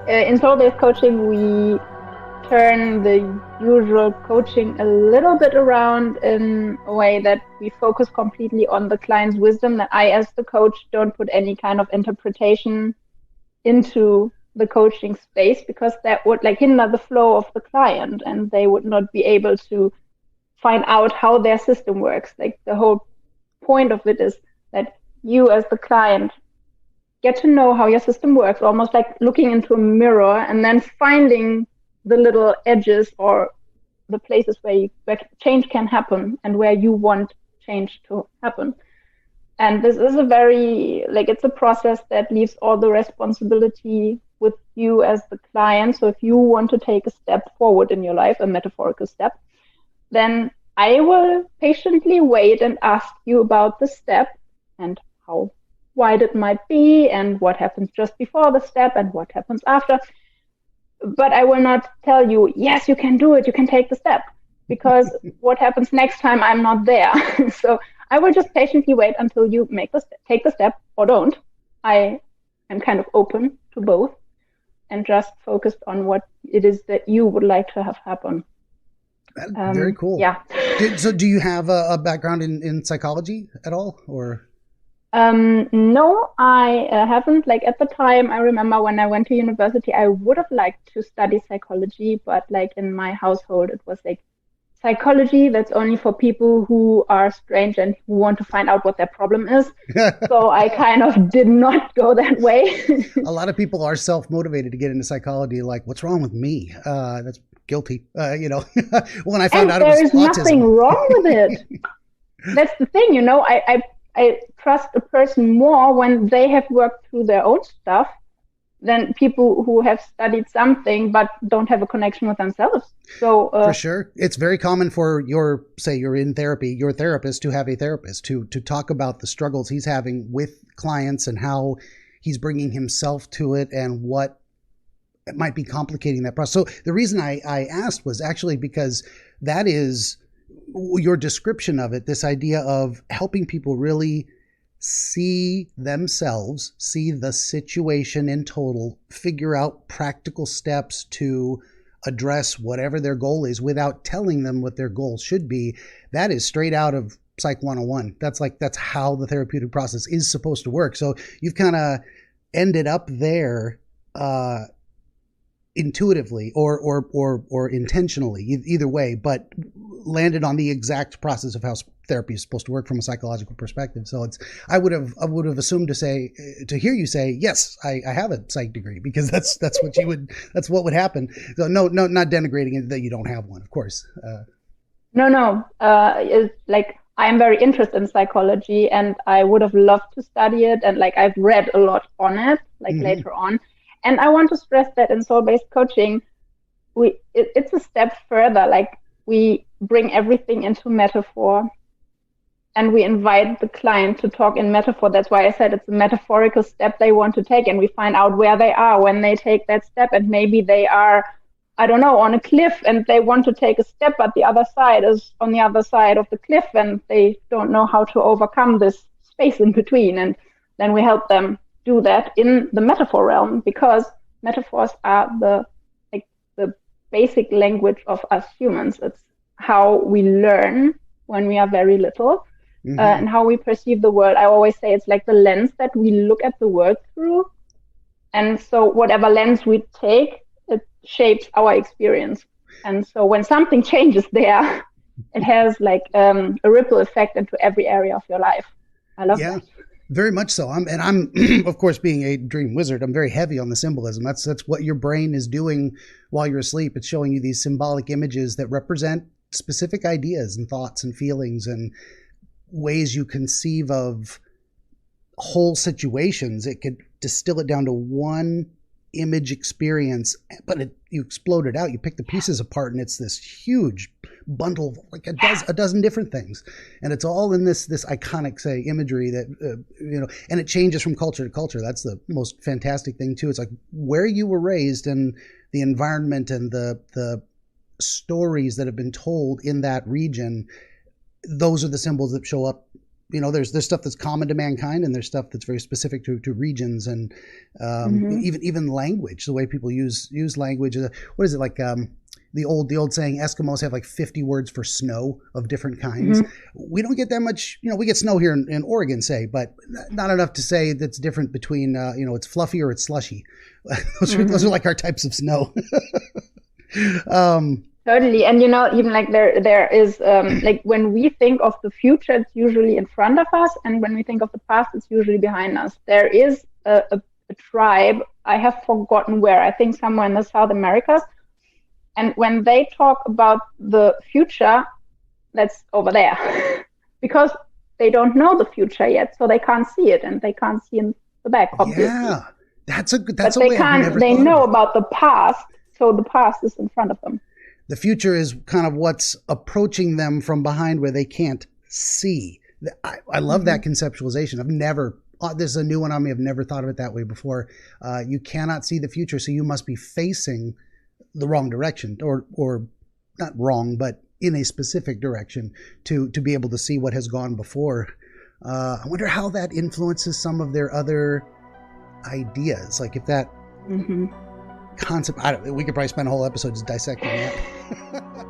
In soul-based coaching, we turn the usual coaching a little bit around in a way that we focus completely on the client's wisdom, that I, as the coach, don't put any kind of interpretation into the coaching space, because that would like hinder the flow of the client and they would not be able to find out how their system works. Like the whole point of it is that you as the client get to know how your system works, almost like looking into a mirror and then finding the little edges or the places where change can happen and where you want change to happen. And this is it's a process that leaves all the responsibility with you as the client. So if you want to take a step forward in your life, a metaphorical step, then I will patiently wait and ask you about the step and how wide it might be and what happens just before the step and what happens after. But I will not tell you, yes, you can do it, you can take the step, because what happens next time I'm not there. So I will just patiently wait until you take the step or don't. I am kind of open to both and just focused on what it is that you would like to have happen. Very cool. Yeah. So do you have a background in psychology at all, or? No, I haven't. Like at the time, I remember when I went to university, I would have liked to study psychology, but like in my household, it was like psychology, that's only for people who are strange and who want to find out what their problem is. So I kind of did not go that way. A lot of people are self-motivated to get into psychology. Like, what's wrong with me? That's guilty. When I found out it was autism. There is nothing wrong with it. That's the thing, I trust a person more when they have worked through their own stuff than people who have studied something but don't have a connection with themselves. So for sure, it's very common for you're in therapy, your therapist to have a therapist to talk about the struggles he's having with clients and how he's bringing himself to it and what might be complicating that process. So the reason I asked was actually because that is your description of it, this idea of helping people really see themselves, see the situation in total, figure out practical steps to address whatever their goal is without telling them what their goal should be. That is straight out of Psych 101. That's how the therapeutic process is supposed to work. So you've kind of ended up there intuitively or intentionally, either way, but landed on the exact process of how therapy is supposed to work from a psychological perspective. So I would have assumed to hear you say, yes, I have a psych degree, because that's what would happen. So no, not denigrating it that you don't have one, of course. No. It's like I am very interested in psychology and I would have loved to study it. And like I've read a lot on it, later on. And I want to stress that in soul-based coaching, it's a step further. Like we bring everything into metaphor and we invite the client to talk in metaphor. That's why I said it's a metaphorical step they want to take, and we find out where they are when they take that step. And maybe they are, I don't know, on a cliff and they want to take a step, but the other side is on the other side of the cliff and they don't know how to overcome this space in between. And then we help them do that in the metaphor realm, because metaphors are the basic language of us humans. It's how we learn when we are very little, and how we perceive the world. I always say it's like the lens that we look at the world through. And so whatever lens we take, it shapes our experience. And so when something changes there, it has like a ripple effect into every area of your life. I love that. Very much so. I'm of course, being a dream wizard, I'm very heavy on the symbolism. That's what your brain is doing while you're asleep. It's showing you these symbolic images that represent specific ideas and thoughts and feelings and ways you conceive of whole situations. It could distill it down to one image experience, but you explode it out. You pick the pieces apart, and it's this huge bundle of like a dozen different things, and it's all in this iconic, say, imagery that and it changes from culture to culture. That's the most fantastic thing too. It's like where you were raised and the environment and the stories that have been told in that region. Those are the symbols that show up there's stuff that's common to mankind, and there's stuff that's very specific to regions, and even language, the way people use language. What is it like? The old saying, Eskimos have like 50 words for snow of different kinds. We don't get that much. We get snow here in Oregon, say, but not enough to say that's different between it's fluffy or it's slushy. Those are like our types of snow. Totally. And even like there is like when we think of the future, it's usually in front of us, and when we think of the past, it's usually behind us. There is a tribe, I have forgotten where, I think somewhere in the South Americas, and when they talk about the future, that's over there because they don't know the future yet, so they can't see it, and they can't see in the back, obviously. Yeah, that's a but way I've never they thought know of it. about the past, so the past is in front of them. The future is kind of what's approaching them from behind where they can't see. I love that conceptualization. This is a new one on me. I've never thought of it that way before. You cannot see the future, so you must be facing the wrong direction, or not wrong, but in a specific direction to be able to see what has gone before. I wonder how that influences some of their other ideas. Like if that concept, we could probably spend a whole episode just dissecting that.